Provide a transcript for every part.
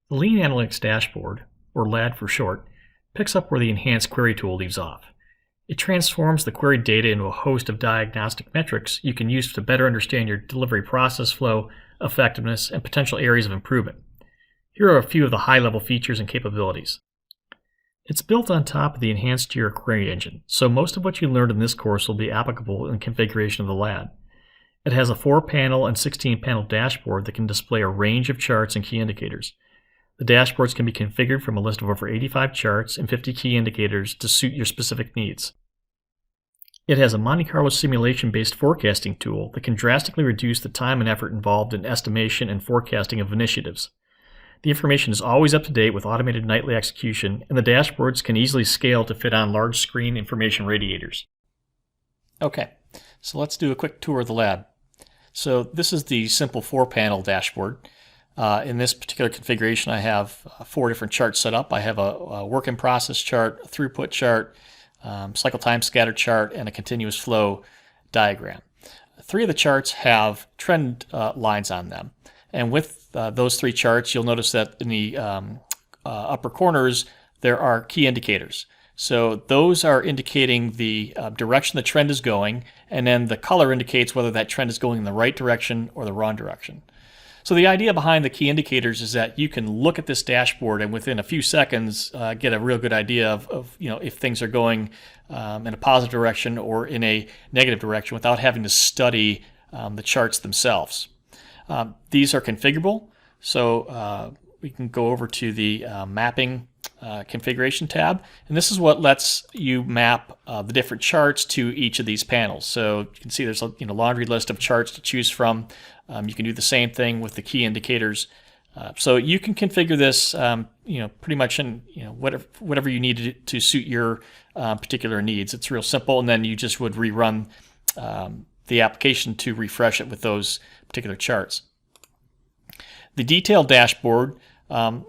The Lean Analytics Dashboard, or LAD for short, picks up where the Enhanced Query tool leaves off. It transforms the queried data into a host of diagnostic metrics you can use to better understand your delivery process flow, effectiveness, and potential areas of improvement. Here are a few of the high-level features and capabilities. It's built on top of the Enhanced Jira Query Engine, so most of what you learned in this course will be applicable in the configuration of the LAD. It has a 4-panel and 16-panel dashboard that can display a range of charts and key indicators. The dashboards can be configured from a list of over 85 charts and 50 key indicators to suit your specific needs. It has a Monte Carlo simulation-based forecasting tool that can drastically reduce the time and effort involved in estimation and forecasting of initiatives. The information is always up to date with automated nightly execution, and the dashboards can easily scale to fit on large screen information radiators. Okay, so let's do a quick tour of the lab. So this is the simple 4-panel dashboard. In this particular configuration, I have 4 different charts set up. I have a work in process chart, a throughput chart, cycle time scatter chart, and a continuous flow diagram. 3 of the charts have trend lines on them. And with those 3 charts, you'll notice that in the upper corners, there are key indicators. So those are indicating the direction the trend is going, and then the color indicates whether that trend is going in the right direction or the wrong direction. So the idea behind the key indicators is that you can look at this dashboard and within a few seconds get a real good idea of if things are going in a positive direction or in a negative direction without having to study the charts themselves. These are configurable, so we can go over to the mapping configuration tab, and this is what lets you map the different charts to each of these panels. So you can see there's a laundry list of charts to choose from. You can do the same thing with the key indicators. So you can configure this, pretty much in whatever you need to suit your particular needs. It's real simple, and then you just would rerun the application to refresh it with those particular charts. The detailed dashboard.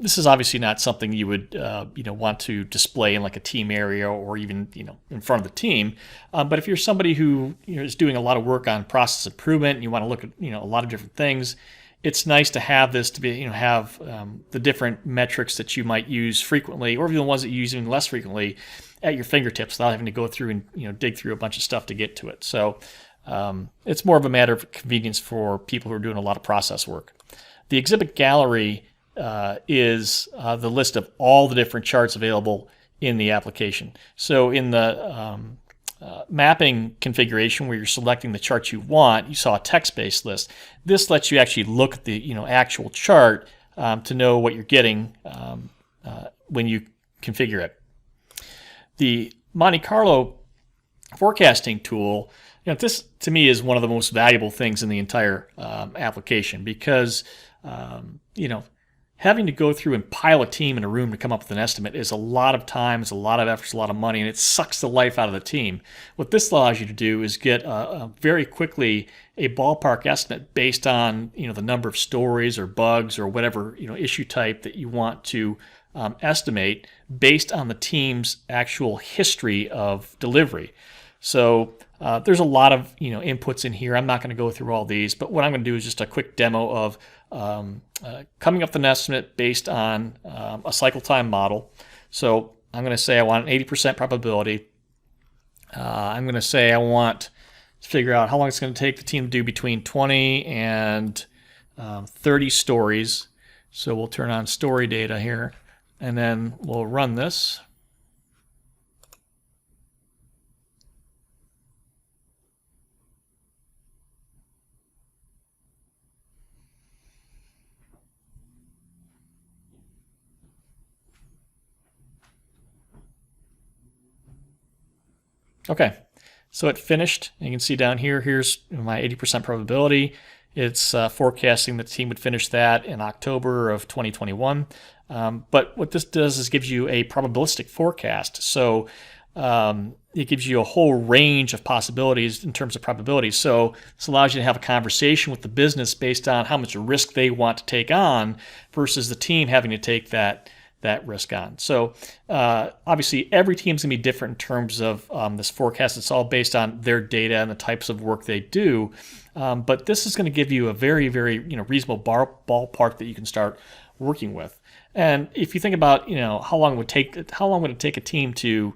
This is obviously not something you would want to display in like a team area or even in front of the team. But if you're somebody who is doing a lot of work on process improvement and you want to look at a lot of different things, it's nice to have this to be have the different metrics that you might use frequently, or even the ones that you use even less frequently, at your fingertips without having to go through and dig through a bunch of stuff to get to it. So it's more of a matter of convenience for people who are doing a lot of process work. The exhibit gallery is the list of all the different charts available in the application. So in the mapping configuration where you're selecting the chart you want, you saw a text-based list. This lets you actually look at the actual chart to know what you're getting when you configure it. The Monte Carlo forecasting tool, this to me is one of the most valuable things in the entire application because having to go through and pile a team in a room to come up with an estimate is a lot of time, it's a lot of effort, it's a lot of money, and it sucks the life out of the team. What this allows you to do is get very quickly a ballpark estimate based on the number of stories or bugs or whatever issue type that you want to estimate based on the team's actual history of delivery. So there's a lot of inputs in here. I'm not going to go through all these, but what I'm going to do is just a quick demo of coming up with an estimate based on a cycle time model. So I'm going to say I want an 80% probability. I'm going to say I want to figure out how long it's going to take the team to do between 20 and 30 stories. So we'll turn on story data here, and then we'll run this. Okay, so it finished. You can see down here, here's my 80% probability. It's forecasting that the team would finish that in October of 2021. But what this does is gives you a probabilistic forecast. So it gives you a whole range of possibilities in terms of probabilities. So this allows you to have a conversation with the business based on how much risk they want to take on versus the team having to take that that risk on. So obviously every team's gonna be different in terms of this forecast. It's all based on their data and the types of work they do. But this is going to give you a very, very reasonable ballpark that you can start working with. And if you think about how long would it take a team to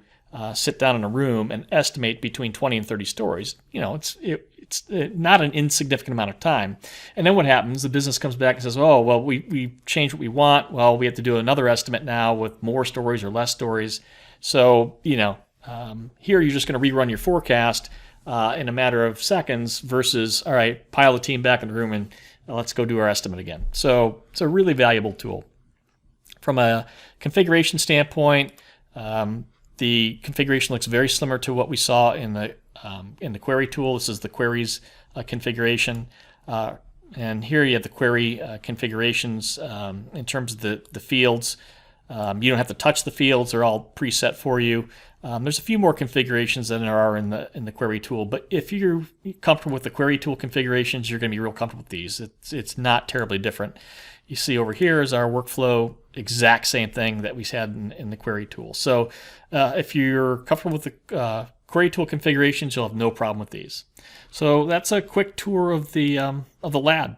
sit down in a room and estimate between 20 and 30 stories? It's not an insignificant amount of time. And then what happens? The business comes back and says, "Oh, well, we changed what we want. Well, we have to do another estimate now with more stories or less stories." So here you're just going to rerun your forecast in a matter of seconds versus, all right, pile the team back in the room and let's go do our estimate again. So it's a really valuable tool. From a configuration standpoint, the configuration looks very similar to what we saw in the query tool. This is the queries configuration. And here you have the query configurations in terms of the fields. You don't have to touch the fields. They're all preset for you. There's a few more configurations than there are in the query tool, but if you're comfortable with the query tool configurations, you're going to be real comfortable with these. It's not terribly different. You see over here is our workflow, exact same thing that we had in the query tool. So if you're comfortable with the query tool configurations, you'll have no problem with these. So that's a quick tour of the lab.